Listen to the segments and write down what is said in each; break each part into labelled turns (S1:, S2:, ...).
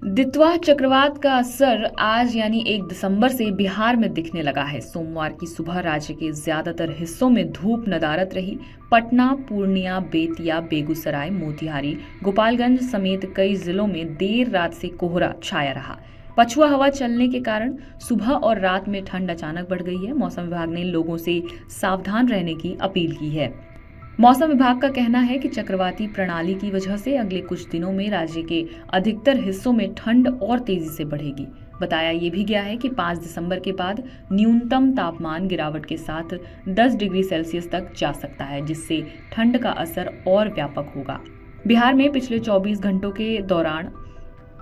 S1: दितवा चक्रवात का असर आज यानी 1 दिसंबर से बिहार में दिखने लगा है। सोमवार की सुबह राज्य के ज्यादातर हिस्सों में धूप नदारद रही। पटना, पूर्णिया, बेतिया, बेगूसराय, मोतिहारी, गोपालगंज समेत कई जिलों में देर रात से कोहरा छाया रहा। पछुआ हवा चलने के कारण सुबह और रात में ठंड अचानक बढ़ गई है। मौसम विभाग ने लोगों से सावधान रहने की अपील की है। मौसम विभाग का कहना है कि चक्रवाती प्रणाली की वजह से अगले कुछ दिनों में राज्य के अधिकतर हिस्सों में ठंड और तेजी से बढ़ेगी। बताया ये भी गया है कि 5 दिसंबर के बाद न्यूनतम तापमान गिरावट के साथ 10 डिग्री सेल्सियस तक जा सकता है, जिससे ठंड का असर और व्यापक होगा। बिहार में पिछले 24 घंटों के दौरान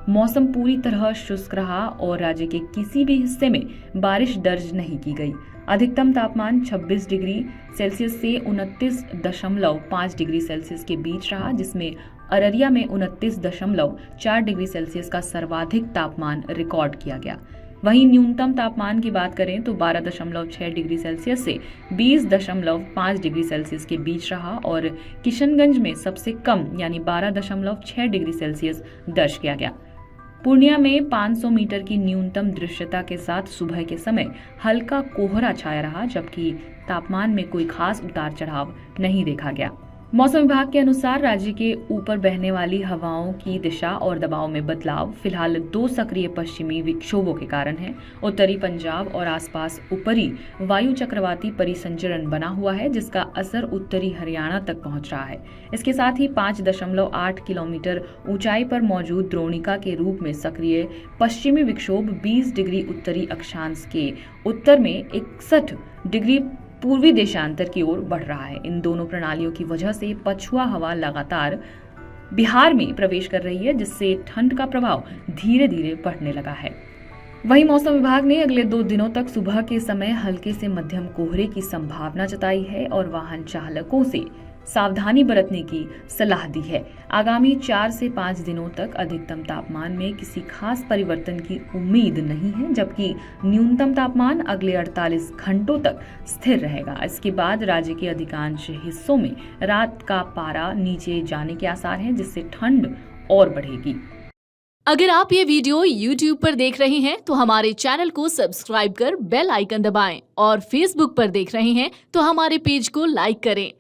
S1: मौसम पूरी तरह शुष्क रहा और राज्य के किसी भी हिस्से में बारिश दर्ज नहीं की गई। अधिकतम तापमान 26 डिग्री सेल्सियस से 29.5 डिग्री सेल्सियस के बीच रहा, जिसमें अररिया में 29.4 डिग्री सेल्सियस का सर्वाधिक तापमान रिकॉर्ड किया गया। वहीं न्यूनतम तापमान की बात करें तो 12.6 डिग्री सेल्सियस से 20.5 डिग्री सेल्सियस के बीच रहा और किशनगंज में सबसे कम यानी 12.6 डिग्री सेल्सियस दर्ज किया गया। पूर्णिया में 500 मीटर की न्यूनतम दृश्यता के साथ सुबह के समय हल्का कोहरा छाया रहा, जबकि तापमान में कोई खास उतार चढ़ाव नहीं देखा गया। मौसम विभाग के अनुसार राज्य के ऊपर बहने वाली हवाओं की दिशा और दबाव में बदलाव फिलहाल 2 सक्रिय पश्चिमी विक्षोभों के कारण है। उत्तरी पंजाब और आसपास ऊपरी वायु चक्रवाती परिसंचरण बना हुआ है, जिसका असर उत्तरी हरियाणा तक पहुंच रहा है। इसके साथ ही 5.8 किलोमीटर ऊंचाई पर मौजूद द्रोणिका के रूप में सक्रिय पश्चिमी विक्षोभ 20 डिग्री उत्तरी अक्षांश के उत्तर में 61 डिग्री पूर्वी देशांतर की ओर बढ़ रहा है। इन दोनों प्रणालियों की वजह से पछुआ हवा लगातार बिहार में प्रवेश कर रही है, जिससे ठंड का प्रभाव धीरे धीरे बढ़ने लगा है। वहीं मौसम विभाग ने अगले 2 दिनों तक सुबह के समय हल्के से मध्यम कोहरे की संभावना जताई है और वाहन चालकों से सावधानी बरतने की सलाह दी है। आगामी 4 से 5 दिनों तक अधिकतम तापमान में किसी खास परिवर्तन की उम्मीद नहीं है, जबकि न्यूनतम तापमान अगले 48 घंटों तक स्थिर रहेगा। इसके बाद राज्य के अधिकांश हिस्सों में रात का पारा नीचे जाने के आसार हैं, जिससे ठंड और बढ़ेगी।
S2: अगर आप ये वीडियो YouTube पर देख रहे हैं तो हमारे चैनल को सब्सक्राइब कर बेल आइकन दबाएं और Facebook पर देख रहे हैं तो हमारे पेज को लाइक करें।